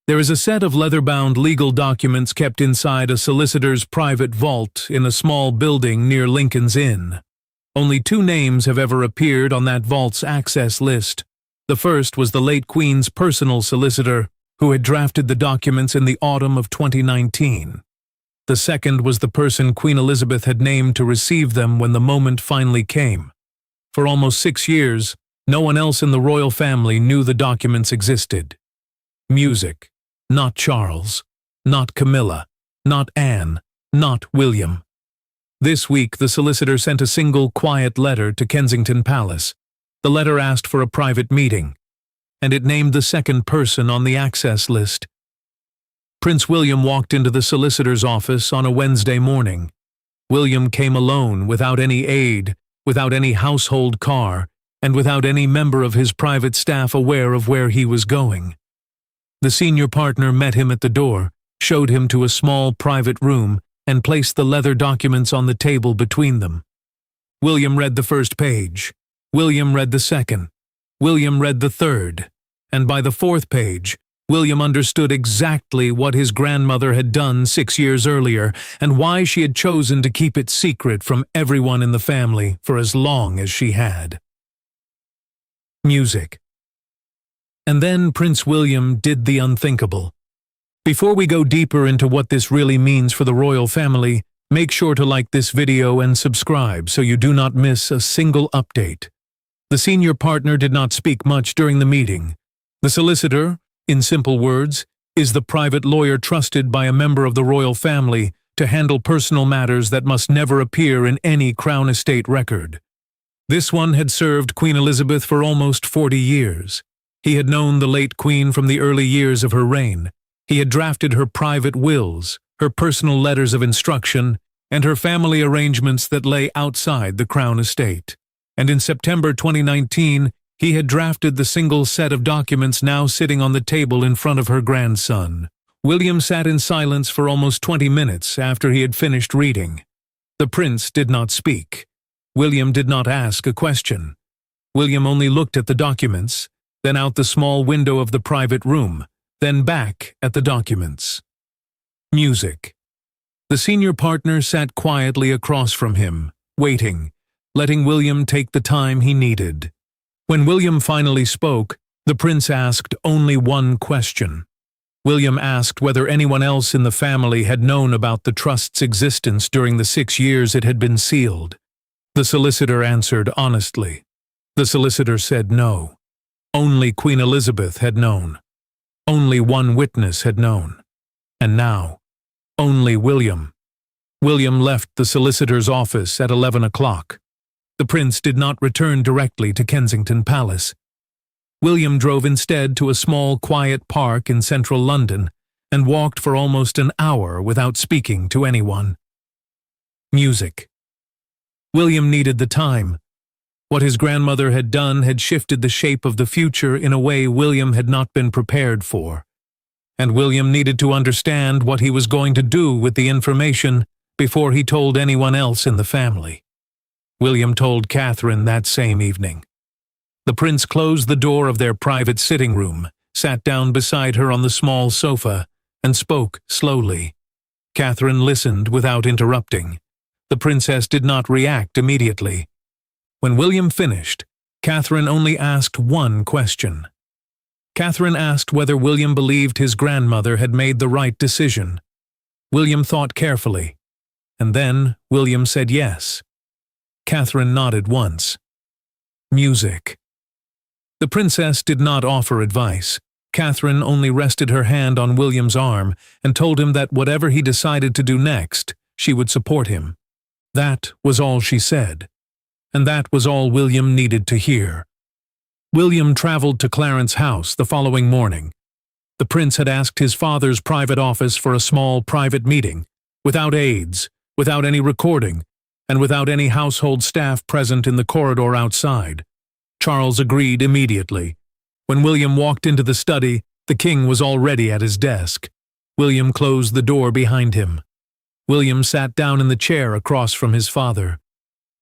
There is a set of leather-bound legal documents kept inside a solicitor's private vault in a small building near Lincoln's Inn. Only 2 names have ever appeared on that vault's access list. The first was the late Queen's personal solicitor, who had drafted the documents in the autumn of 2019. The second was the person Queen Elizabeth had named to receive them when the moment finally came. For almost 6 years, no one else in the royal family knew the documents existed. Music. Not Charles, not Camilla, not Anne, not William. This week, the solicitor sent a single quiet letter to Kensington Palace. The letter asked for a private meeting, and it named the second person on the access list. Prince William walked into the solicitor's office on a Wednesday morning. William came alone, without any aide, without any household car, and without any member of his private staff aware of where he was going. The senior partner met him at the door, showed him to a small private room, and placed the leather documents on the table between them. William read the first page. William read the second. William read the third. And by the 4th page, William understood exactly what his grandmother had done 6 years earlier, and why she had chosen to keep it secret from everyone in the family for as long as she had. Music. And then Prince William did the unthinkable. Before we go deeper into what this really means for the royal family, make sure to like this video and subscribe so you do not miss a single update. The senior partner did not speak much during the meeting. The solicitor, in simple words, is the private lawyer trusted by a member of the royal family to handle personal matters that must never appear in any Crown estate record. This one had served Queen Elizabeth for almost 40 years. He had known the late Queen from the early years of her reign. He had drafted her private wills, her personal letters of instruction, and her family arrangements that lay outside the Crown estate. And in September 2019, he had drafted the single set of documents now sitting on the table in front of her grandson. William sat in silence for almost 20 minutes after he had finished reading. The prince did not speak. William did not ask a question. William only looked at the documents, then out the small window of the private room, then back at the documents. Music. The senior partner sat quietly across from him, waiting, letting William take the time he needed. When William finally spoke, the prince asked only one question. William asked whether anyone else in the family had known about the trust's existence during the 6 years it had been sealed. The solicitor answered honestly. The solicitor said no. Only Queen Elizabeth had known. Only one witness had known. And now, only William. William left the solicitor's office at 11 o'clock. The prince did not return directly to Kensington Palace. William drove instead to a small, quiet park in central London and walked for almost an hour without speaking to anyone. Music. William needed the time. What his grandmother had done had shifted the shape of the future in a way William had not been prepared for. And William needed to understand what he was going to do with the information before he told anyone else in the family. William told Catherine that same evening. The prince closed the door of their private sitting room, sat down beside her on the small sofa, and spoke slowly. Catherine listened without interrupting. The princess did not react immediately. When William finished, Catherine only asked one question. Catherine asked whether William believed his grandmother had made the right decision. William thought carefully, and then William said yes. Catherine nodded once. Music. The princess did not offer advice. Catherine only rested her hand on William's arm and told him that whatever he decided to do next, she would support him. That was all she said. And that was all William needed to hear. William traveled to Clarence's house the following morning. The prince had asked his father's private office for a small private meeting, without aides, without any recording, and without any household staff present in the corridor outside. Charles agreed immediately. When William walked into the study, the king was already at his desk. William closed the door behind him. William sat down in the chair across from his father.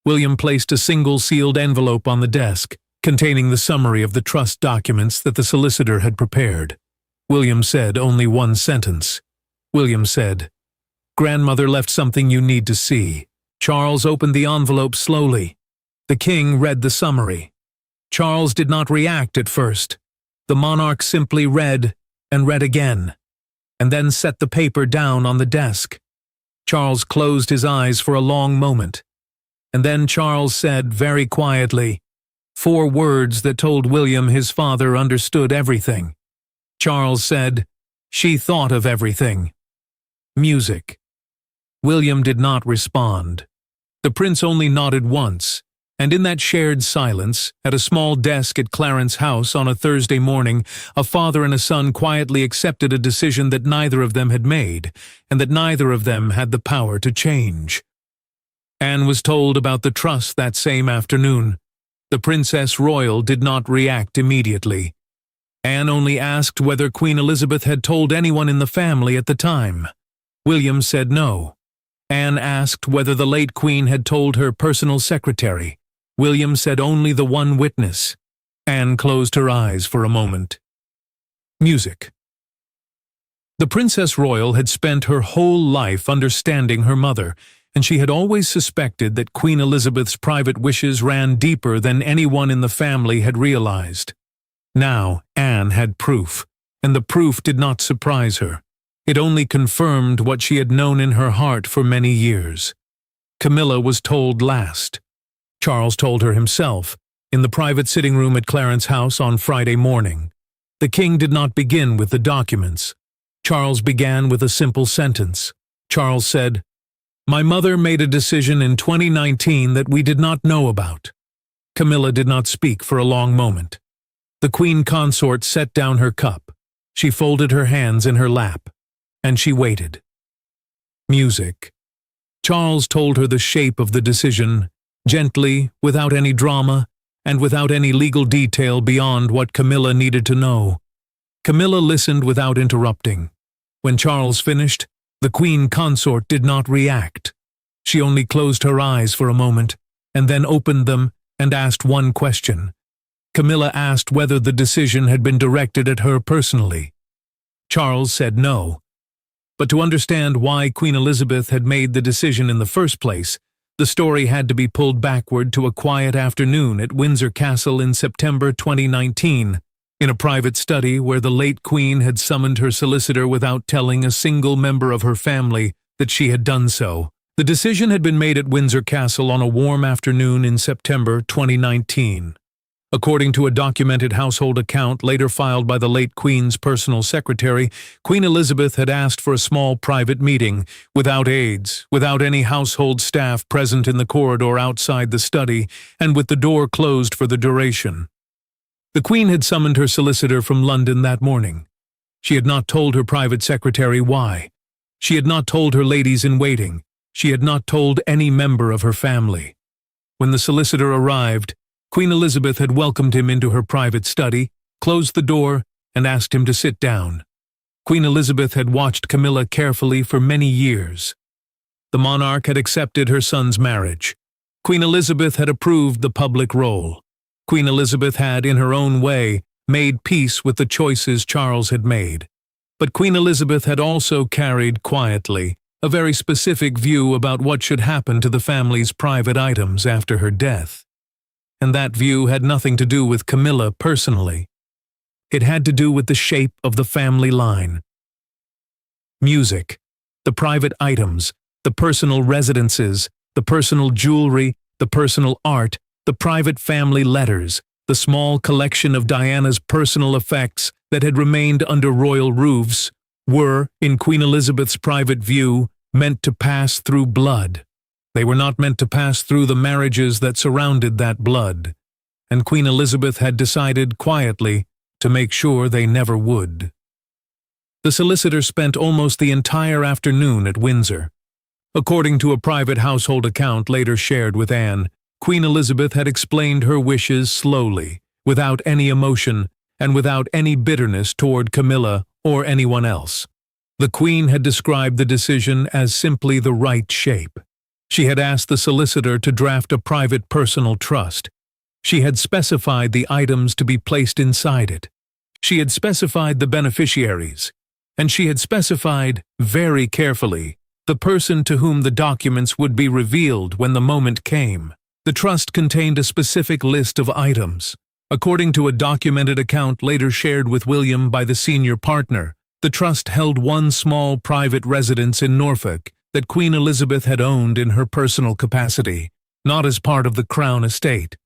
William placed a single sealed envelope on the desk, containing the summary of the trust documents that the solicitor had prepared. William said only one sentence. William said, "Grandmother left something you need to see." Charles opened the envelope slowly. The king read the summary. Charles did not react at first. The monarch simply read and read again, and then set the paper down on the desk. Charles closed his eyes for a long moment, and then Charles said very quietly, 4 words that told William his father understood everything. Charles said, "She thought of everything." Music. William did not respond. The prince only nodded once, and in that shared silence, at a small desk at Clarence's house on a Thursday morning, a father and a son quietly accepted a decision that neither of them had made, and that neither of them had the power to change. Anne was told about the trust that same afternoon. The Princess Royal did not react immediately. Anne only asked whether Queen Elizabeth had told anyone in the family at the time. William said no. Anne asked whether the late Queen had told her personal secretary. William said only the one witness. Anne closed her eyes for a moment. Music. The Princess Royal had spent her whole life understanding her mother, and she had always suspected that Queen Elizabeth's private wishes ran deeper than anyone in the family had realized. Now, Anne had proof, and the proof did not surprise her. It only confirmed what she had known in her heart for many years. Camilla was told last. Charles told her himself, in the private sitting room at Clarence's house on Friday morning. The king did not begin with the documents. Charles began with a simple sentence. Charles said, "My mother made a decision in 2019 that we did not know about." Camilla did not speak for a long moment. The queen consort set down her cup. She folded her hands in her lap, and she waited. Music. Charles told her the shape of the decision, gently, without any drama, and without any legal detail beyond what Camilla needed to know. Camilla listened without interrupting. When Charles finished, the queen consort did not react. She only closed her eyes for a moment, and then opened them and asked one question. Camilla asked whether the decision had been directed at her personally. Charles said no. But to understand why Queen Elizabeth had made the decision in the first place, the story had to be pulled backward to a quiet afternoon at Windsor Castle in September 2019, in a private study where the late Queen had summoned her solicitor without telling a single member of her family that she had done so. The decision had been made at Windsor Castle on a warm afternoon in September 2019. According to a documented household account later filed by the late Queen's personal secretary, Queen Elizabeth had asked for a small private meeting, without aides, without any household staff present in the corridor outside the study, and with the door closed for the duration. The Queen had summoned her solicitor from London that morning. She had not told her private secretary why. She had not told her ladies-in-waiting. She had not told any member of her family. When the solicitor arrived, Queen Elizabeth had welcomed him into her private study, closed the door, and asked him to sit down. Queen Elizabeth had watched Camilla carefully for many years. The monarch had accepted her son's marriage. Queen Elizabeth had approved the public role. Queen Elizabeth had, in her own way, made peace with the choices Charles had made. But Queen Elizabeth had also carried, quietly, a very specific view about what should happen to the family's private items after her death. And that view had nothing to do with Camilla personally. It had to do with the shape of the family line. Music, the private items, the personal residences, the personal jewelry, the personal art, the private family letters, the small collection of Diana's personal effects that had remained under royal roofs, were, in Queen Elizabeth's private view, meant to pass through blood. They were not meant to pass through the marriages that surrounded that blood, and Queen Elizabeth had decided quietly to make sure they never would. The solicitor spent almost the entire afternoon at Windsor. According to a private household account later shared with Anne, Queen Elizabeth had explained her wishes slowly, without any emotion, and without any bitterness toward Camilla or anyone else. The Queen had described the decision as simply the right shape. She had asked the solicitor to draft a private personal trust. She had specified the items to be placed inside it. She had specified the beneficiaries, and she had specified, very carefully, the person to whom the documents would be revealed when the moment came. The trust contained a specific list of items. According to a documented account later shared with William by the senior partner, the trust held one small private residence in Norfolk that Queen Elizabeth had owned in her personal capacity, not as part of the Crown estate.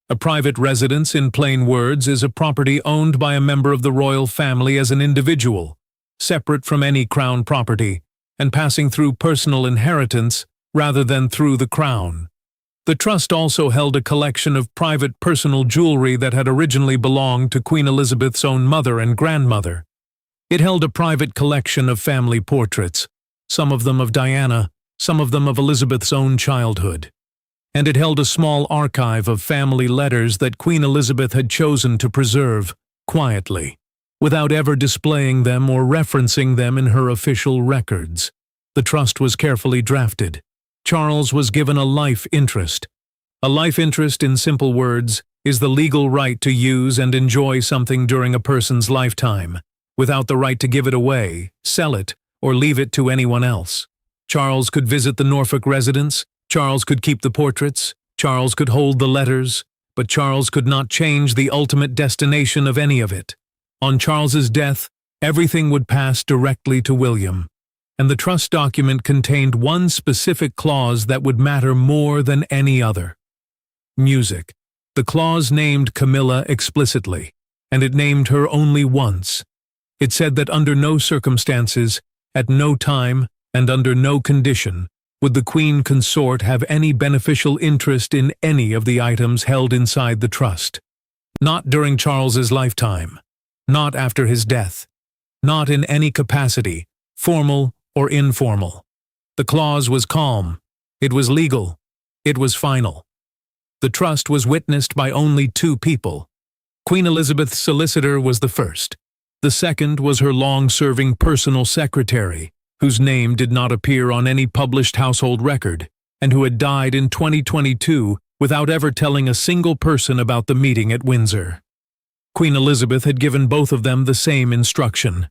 A private residence, in plain words, is a property owned by a member of the royal family as an individual, separate from any Crown property, and passing through personal inheritance rather than through the Crown. The trust also held a collection of private personal jewelry that had originally belonged to Queen Elizabeth's own mother and grandmother. It held a private collection of family portraits, some of them of Diana, some of them of Elizabeth's own childhood. And it held a small archive of family letters that Queen Elizabeth had chosen to preserve, quietly, without ever displaying them or referencing them in her official records. The trust was carefully drafted. Charles was given a life interest. A life interest, in simple words, is the legal right to use and enjoy something during a person's lifetime, without the right to give it away, sell it, or leave it to anyone else. Charles could visit the Norfolk residence, Charles could keep the portraits, Charles could hold the letters, but Charles could not change the ultimate destination of any of it. On Charles's death, everything would pass directly to William, and the trust document contained one specific clause that would matter more than any other. Music. The clause named Camilla explicitly, and it named her only once. It said that under no circumstances, at no time, and under no condition, would the Queen Consort have any beneficial interest in any of the items held inside the trust. Not during Charles's lifetime, not after his death, not in any capacity, formal or informal. The clause was calm, it was legal, it was final. The trust was witnessed by only two people. Queen Elizabeth's solicitor was the first. The second was her long-serving personal secretary, whose name did not appear on any published household record, and who had died in 2022 without ever telling a single person about the meeting at Windsor. Queen Elizabeth had given both of them the same instruction.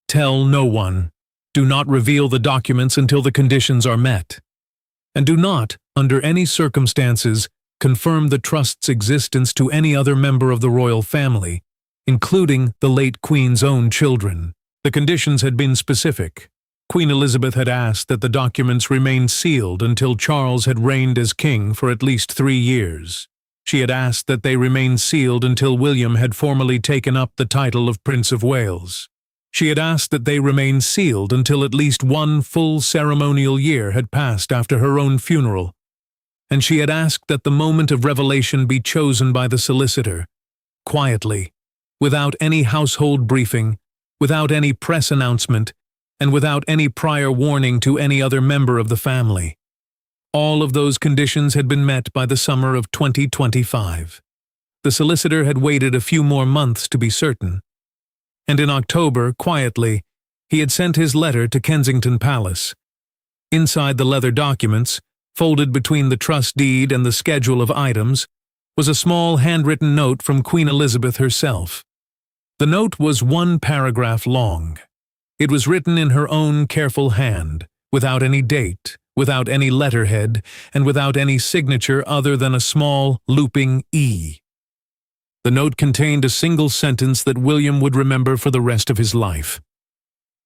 Tell no one. Do not reveal the documents until the conditions are met. And do not, under any circumstances, confirm the trust's existence to any other member of the royal family, including the late Queen's own children. The conditions had been specific. Queen Elizabeth had asked that the documents remain sealed until Charles had reigned as king for at least 3 years. She had asked that they remain sealed until William had formally taken up the title of Prince of Wales. She had asked that they remain sealed until at least 1 full ceremonial year had passed after her own funeral, and she had asked that the moment of revelation be chosen by the solicitor, quietly, without any household briefing, without any press announcement, and without any prior warning to any other member of the family. All of those conditions had been met by the summer of 2025. The solicitor had waited a few more months to be certain, and in October, quietly, he had sent his letter to Kensington Palace. Inside the leather documents, folded between the trust deed and the schedule of items, was a small handwritten note from Queen Elizabeth herself. The note was 1 paragraph long. It was written in her own careful hand, without any date, without any letterhead, and without any signature other than a small, looping E. The note contained a single sentence that William would remember for the rest of his life.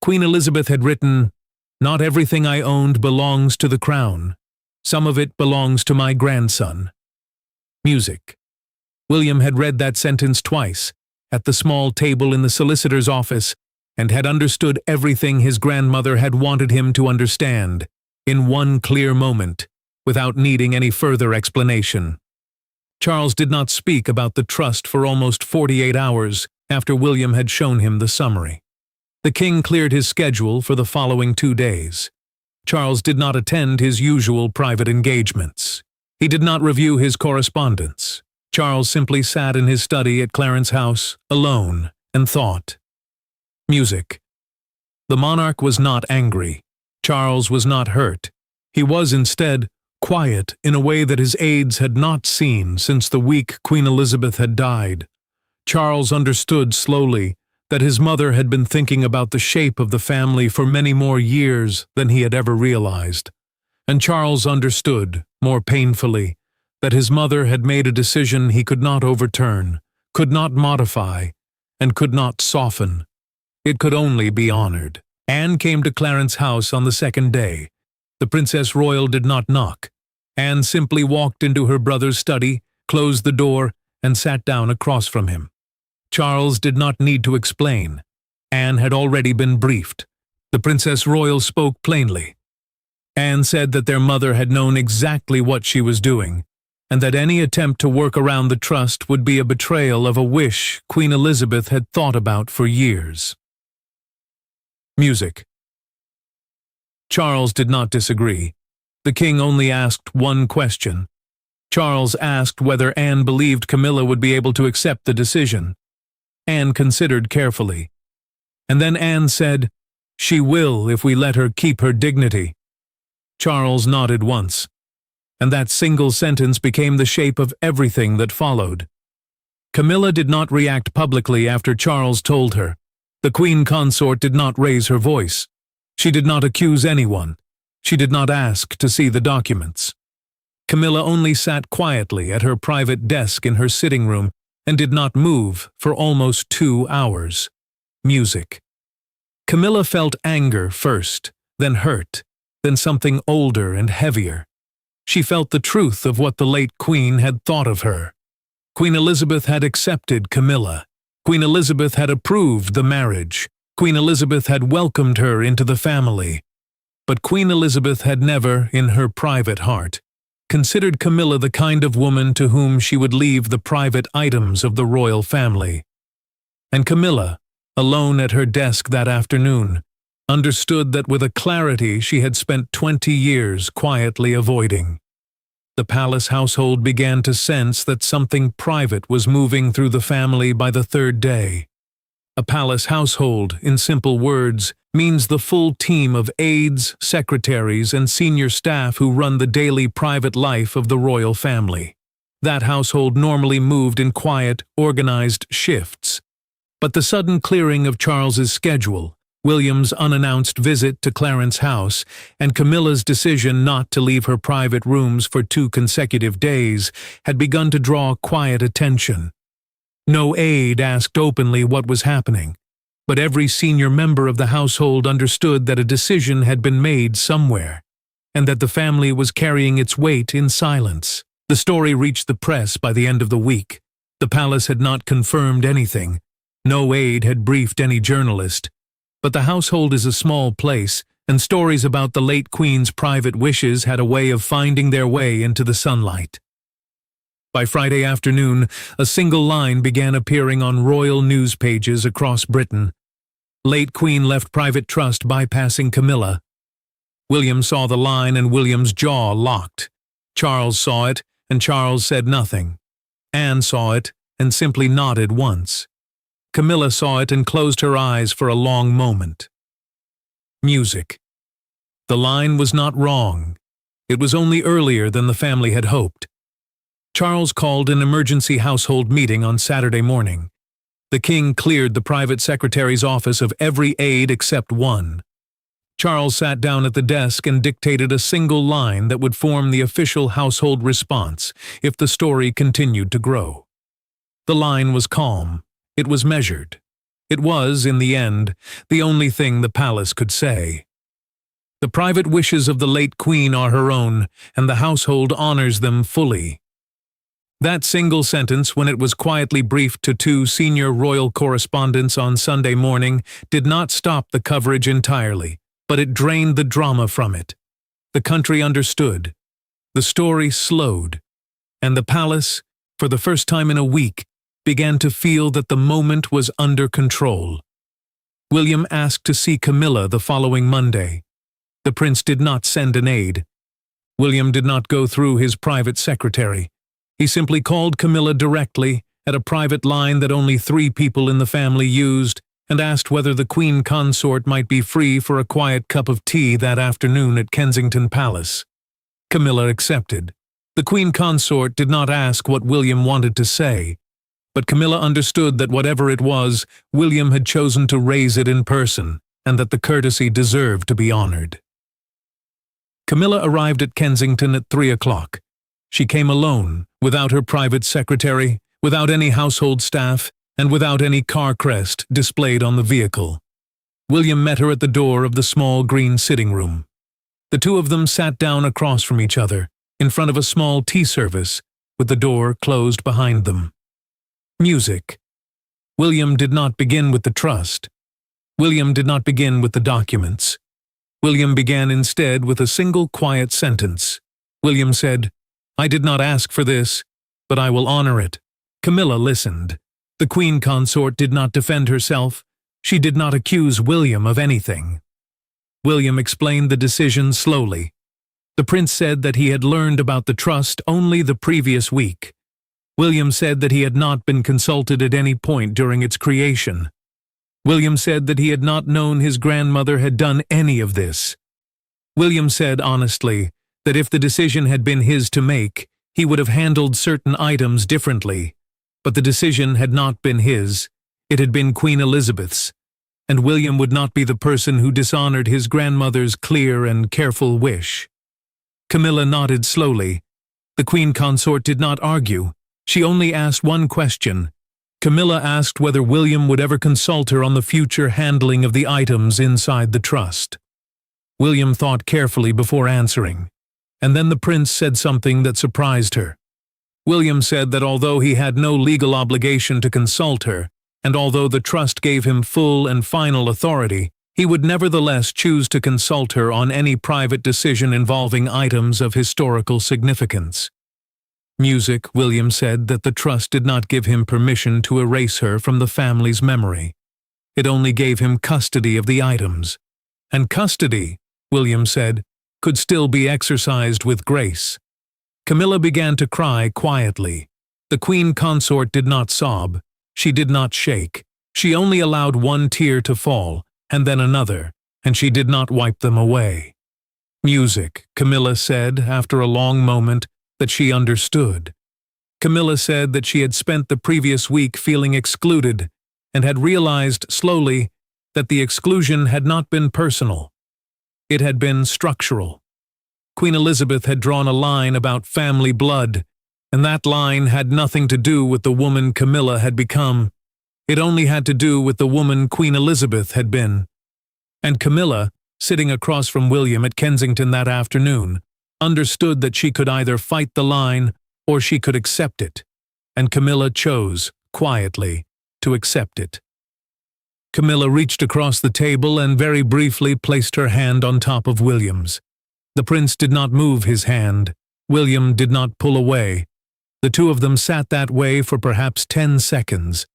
Queen Elizabeth had written, "Not everything I owned belongs to the Crown. Some of it belongs to my grandson." Music. William had read that sentence twice, at the small table in the solicitor's office, and had understood everything his grandmother had wanted him to understand, in one clear moment, without needing any further explanation. Charles did not speak about the trust for almost 48 hours after William had shown him the summary. The king cleared his schedule for the following 2 days. Charles did not attend his usual private engagements. He did not review his correspondence. Charles simply sat in his study at Clarence House, alone, and thought. Music. The monarch was not angry. Charles was not hurt. He was instead quiet in a way that his aides had not seen since the week Queen Elizabeth had died. Charles understood slowly that his mother had been thinking about the shape of the family for many more years than he had ever realized. And Charles understood, more painfully, that his mother had made a decision he could not overturn, could not modify, and could not soften. It could only be honored. Anne came to Clarence's house on the second day. The Princess Royal did not knock. Anne simply walked into her brother's study, closed the door, and sat down across from him. Charles did not need to explain. Anne had already been briefed. The Princess Royal spoke plainly. Anne said that their mother had known exactly what she was doing, and that any attempt to work around the trust would be a betrayal of a wish Queen Elizabeth had thought about for years. Music. Charles did not disagree. The king only asked one question. Charles asked whether Anne believed Camilla would be able to accept the decision. Anne considered carefully. And then Anne said, "She will if we let her keep her dignity." Charles nodded once, and that single sentence became the shape of everything that followed. Camilla did not react publicly after Charles told her. The Queen Consort did not raise her voice. She did not accuse anyone. She did not ask to see the documents. Camilla only sat quietly at her private desk in her sitting room and did not move for almost 2 hours. Music. Camilla felt anger first, then hurt, then something older and heavier. She felt the truth of what the late Queen had thought of her. Queen Elizabeth had accepted Camilla. Queen Elizabeth had approved the marriage. Queen Elizabeth had welcomed her into the family. But Queen Elizabeth had never, in her private heart, considered Camilla the kind of woman to whom she would leave the private items of the royal family. And Camilla, alone at her desk that afternoon, understood that with a clarity she had spent 20 years quietly avoiding. The palace household began to sense that something private was moving through the family by the third day. A palace household, in simple words, means the full team of aides, secretaries, and senior staff who run the daily private life of the royal family. That household normally moved in quiet, organized shifts. But the sudden clearing of Charles's schedule, William's unannounced visit to Clarence's house, and Camilla's decision not to leave her private rooms for 2 consecutive days had begun to draw quiet attention. No aide asked openly what was happening, but every senior member of the household understood that a decision had been made somewhere, and that the family was carrying its weight in silence. The story reached the press by the end of the week. The palace had not confirmed anything. No aide had briefed any journalist. But the household is a small place, and stories about the late Queen's private wishes had a way of finding their way into the sunlight. By Friday afternoon, a single line began appearing on royal news pages across Britain. Late Queen left private trust bypassing Camilla. William saw the line and William's jaw locked. Charles saw it, and Charles said nothing. Anne saw it, and simply nodded once. Camilla saw it and closed her eyes for a long moment. Music. The line was not wrong. It was only earlier than the family had hoped. Charles called an emergency household meeting on Saturday morning. The king cleared the private secretary's office of every aide except one. Charles sat down at the desk and dictated a single line that would form the official household response if the story continued to grow. The line was calm. It was measured. It was, in the end, the only thing the palace could say. The private wishes of the late Queen are her own, and the household honors them fully. That single sentence, when it was quietly briefed to 2 senior royal correspondents on Sunday morning, did not stop the coverage entirely, but it drained the drama from it. The country understood. The story slowed, and the palace, for the first time in a week, began to feel that the moment was under control. William asked to see Camilla the following Monday. The prince did not send an aide. William did not go through his private secretary. He simply called Camilla directly at a private line that only 3 people in the family used and asked whether the Queen Consort might be free for a quiet cup of tea that afternoon at Kensington Palace. Camilla accepted. The Queen Consort did not ask what William wanted to say. But Camilla understood that whatever it was, William had chosen to raise it in person, and that the courtesy deserved to be honored. Camilla arrived at Kensington at 3 o'clock. She came alone, without her private secretary, without any household staff, and without any car crest displayed on the vehicle. William met her at the door of the small green sitting room. The two of them sat down across from each other, in front of a small tea service, with the door closed behind them. Music. William did not begin with the trust. William did not begin with the documents. William began instead with a single quiet sentence. William said, "I did not ask for this, but I will honor it." Camilla listened. The Queen Consort did not defend herself. She did not accuse William of anything. William explained the decision slowly. The prince said that he had learned about the trust only the previous week. William said that he had not been consulted at any point during its creation. William said that he had not known his grandmother had done any of this. William said honestly that if the decision had been his to make, he would have handled certain items differently. But the decision had not been his, it had been Queen Elizabeth's, and William would not be the person who dishonored his grandmother's clear and careful wish. Camilla nodded slowly. The Queen Consort did not argue. She only asked one question. Camilla asked whether William would ever consult her on the future handling of the items inside the trust. William thought carefully before answering, and then the prince said something that surprised her. William said that although he had no legal obligation to consult her, and although the trust gave him full and final authority, he would nevertheless choose to consult her on any private decision involving items of historical significance. Music. William said that the trust did not give him permission to erase her from the family's memory. It only gave him custody of the items. And custody, William said, could still be exercised with grace. Camilla began to cry quietly. The Queen Consort did not sob. She did not shake. She only allowed one tear to fall, and then another, and she did not wipe them away. Music. Camilla said, after a long moment, that she understood. Camilla said that she had spent the previous week feeling excluded, and had realized slowly that the exclusion had not been personal. It had been structural. Queen Elizabeth had drawn a line about family blood, and that line had nothing to do with the woman Camilla had become. It only had to do with the woman Queen Elizabeth had been. And Camilla, sitting across from William at Kensington that afternoon, understood that she could either fight the line or she could accept it, and Camilla chose, quietly, to accept it. Camilla reached across the table and very briefly placed her hand on top of William's. The prince did not move his hand. William did not pull away. The two of them sat that way for perhaps 10 seconds.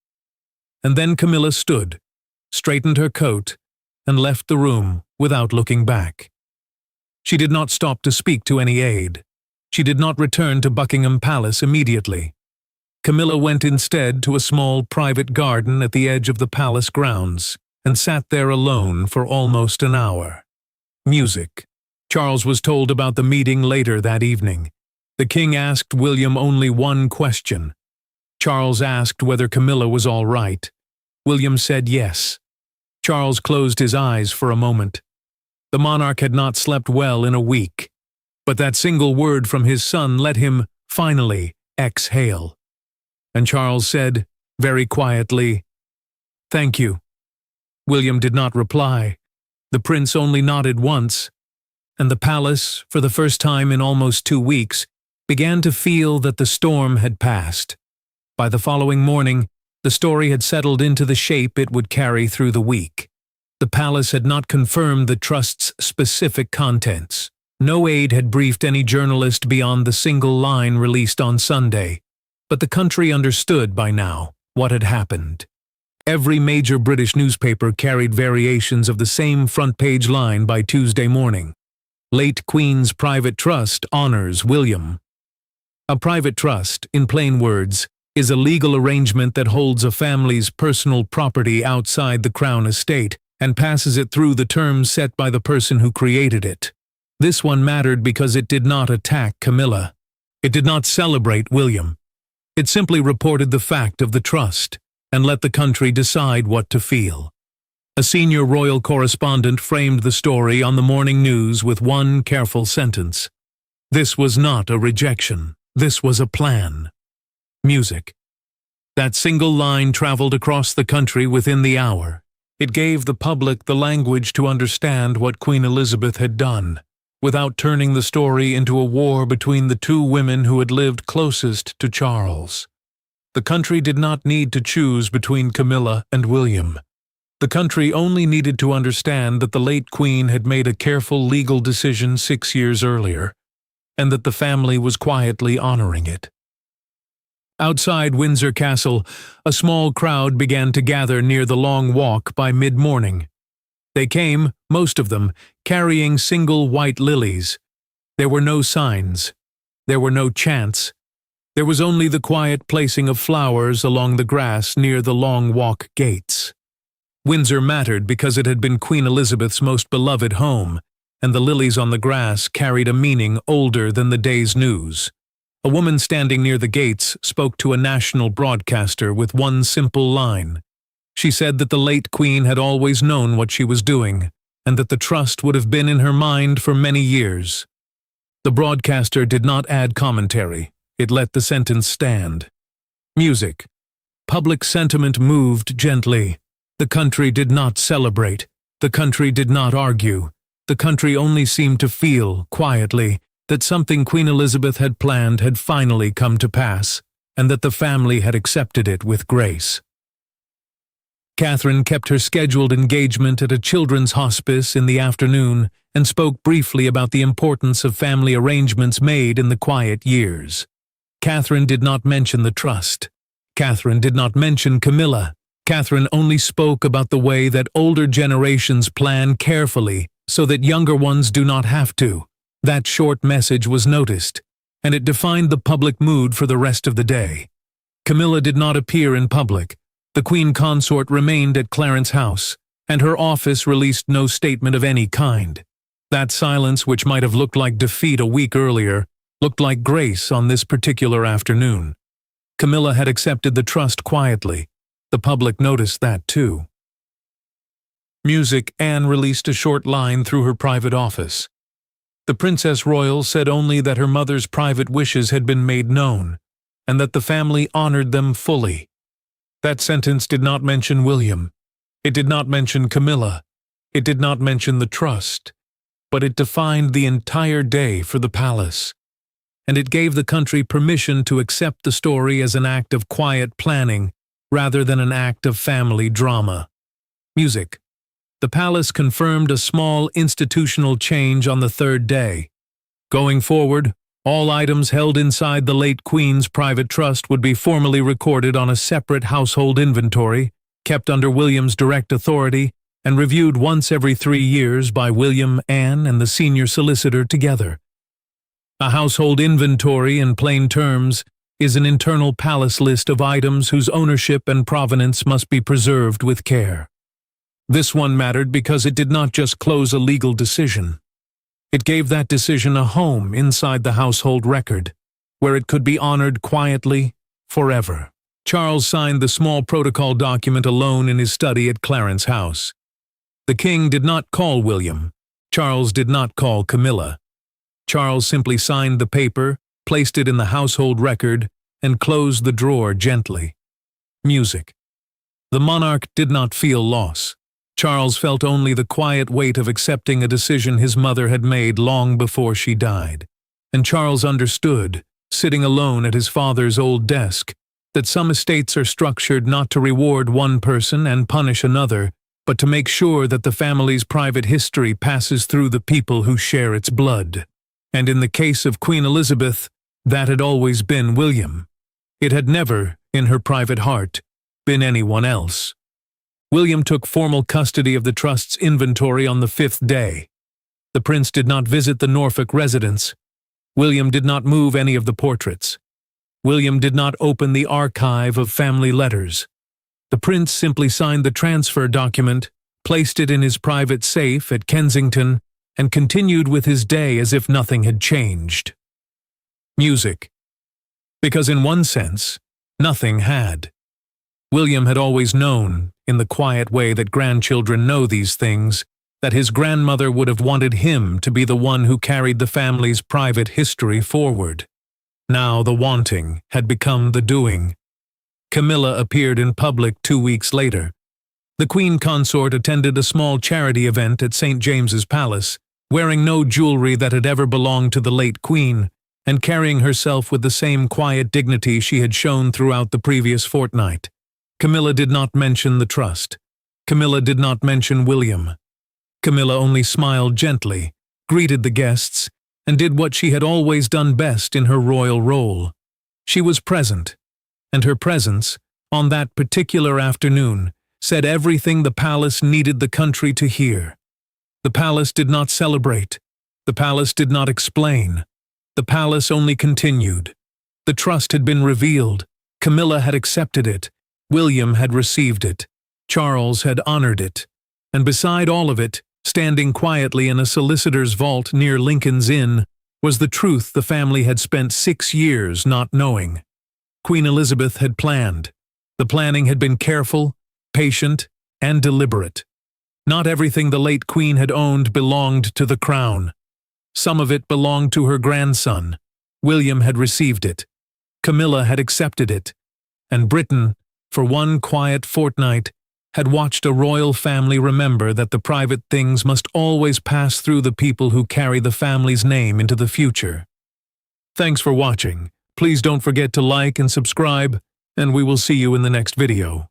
And then Camilla stood, straightened her coat, and left the room without looking back. She did not stop to speak to any aide. She did not return to Buckingham Palace immediately. Camilla went instead to a small private garden at the edge of the palace grounds, and sat there alone for almost an hour. Music. Charles was told about the meeting later that evening. The king asked William only one question. Charles asked whether Camilla was all right. William said yes. Charles closed his eyes for a moment. The monarch had not slept well in a week, but that single word from his son let him, finally, exhale. And Charles said, very quietly, "Thank you." William did not reply. The prince only nodded once, and the palace, for the first time in almost 2 weeks, began to feel that the storm had passed. By the following morning, the story had settled into the shape it would carry through the week. The palace had not confirmed the trust's specific contents. No aide had briefed any journalist beyond the single line released on Sunday, but the country understood by now what had happened. Every major British newspaper carried variations of the same front-page line by Tuesday morning. Late Queen's private trust honors William. A private trust, in plain words, is a legal arrangement that holds a family's personal property outside the Crown estate and passes it through the terms set by the person who created it. This one mattered because it did not attack Camilla. It did not celebrate William. It simply reported the fact of the trust and let the country decide what to feel. A senior royal correspondent framed the story on the morning news with one careful sentence. This was not a rejection. This was a plan. Music. That single line traveled across the country within the hour. It gave the public the language to understand what Queen Elizabeth had done, without turning the story into a war between the two women who had lived closest to Charles. The country did not need to choose between Camilla and William. The country only needed to understand that the late Queen had made a careful legal decision 6 years earlier, and that the family was quietly honoring it. Outside Windsor Castle, a small crowd began to gather near the Long Walk by mid-morning. They came, most of them, carrying single white lilies. There were no signs. There were no chants. There was only the quiet placing of flowers along the grass near the Long Walk gates. Windsor mattered because it had been Queen Elizabeth's most beloved home, and the lilies on the grass carried a meaning older than the day's news. A woman standing near the gates spoke to a national broadcaster with one simple line. She said that the late Queen had always known what she was doing, and that the trust would have been in her mind for many years. The broadcaster did not add commentary. It let the sentence stand. Music. Public sentiment moved gently. The country did not celebrate. The country did not argue. The country only seemed to feel, quietly, that something Queen Elizabeth had planned had finally come to pass, and that the family had accepted it with grace. Catherine kept her scheduled engagement at a children's hospice in the afternoon and spoke briefly about the importance of family arrangements made in the quiet years. Catherine did not mention the trust. Catherine did not mention Camilla. Catherine only spoke about the way that older generations plan carefully so that younger ones do not have to. That short message was noticed, and it defined the public mood for the rest of the day. Camilla did not appear in public. The Queen Consort remained at Clarence House, and her office released no statement of any kind. That silence, which might have looked like defeat a week earlier, looked like grace on this particular afternoon. Camilla had accepted the trust quietly. The public noticed that too. Music. Anne released a short line through her private office. The Princess Royal said only that her mother's private wishes had been made known, and that the family honored them fully. That sentence did not mention William. It did not mention Camilla. It did not mention the trust. But it defined the entire day for the palace. And it gave the country permission to accept the story as an act of quiet planning rather than an act of family drama. Music. The palace confirmed a small institutional change on the third day. Going forward, all items held inside the late Queen's private trust would be formally recorded on a separate household inventory, kept under William's direct authority, and reviewed once every 3 years by William, Anne, and the senior solicitor together. A household inventory, in plain terms, is an internal palace list of items whose ownership and provenance must be preserved with care. This one mattered because it did not just close a legal decision. It gave that decision a home inside the household record, where it could be honored quietly, forever. Charles signed the small protocol document alone in his study at Clarence House. The king did not call William. Charles did not call Camilla. Charles simply signed the paper, placed it in the household record, and closed the drawer gently. Music. The monarch did not feel loss. Charles felt only the quiet weight of accepting a decision his mother had made long before she died. And Charles understood, sitting alone at his father's old desk, that some estates are structured not to reward one person and punish another, but to make sure that the family's private history passes through the people who share its blood. And in the case of Queen Elizabeth, that had always been William. It had never, in her private heart, been anyone else. William took formal custody of the trust's inventory on the 5th day. The prince did not visit the Norfolk residence. William did not move any of the portraits. William did not open the archive of family letters. The prince simply signed the transfer document, placed it in his private safe at Kensington, and continued with his day as if nothing had changed. Music. Because in one sense, Nothing had. William had always known, in the quiet way that grandchildren know these things, that his grandmother would have wanted him to be the one who carried the family's private history forward. Now the wanting had become the doing. Camilla appeared in public 2 weeks later. The Queen Consort attended a small charity event at St. James's Palace, wearing no jewelry that had ever belonged to the late Queen, and carrying herself with the same quiet dignity she had shown throughout the previous fortnight. Camilla did not mention the trust. Camilla did not mention William. Camilla only smiled gently, greeted the guests, and did what she had always done best in her royal role. She was present, and her presence, on that particular afternoon, said everything the palace needed the country to hear. The palace did not celebrate. The palace did not explain. The palace only continued. The trust had been revealed. Camilla had accepted it. William had received it. Charles had honored it. And beside all of it, standing quietly in a solicitor's vault near Lincoln's Inn, was the truth the family had spent 6 years not knowing. Queen Elizabeth had planned. The planning had been careful, patient, and deliberate. Not everything the late Queen had owned belonged to the crown. Some of it belonged to her grandson. William had received it. Camilla had accepted it. And Britain, for one quiet fortnight, had watched a royal family remember that the private things must always pass through the people who carry the family's name into the future. Thanks for watching. Please don't forget to like and subscribe, and we will see you in the next video.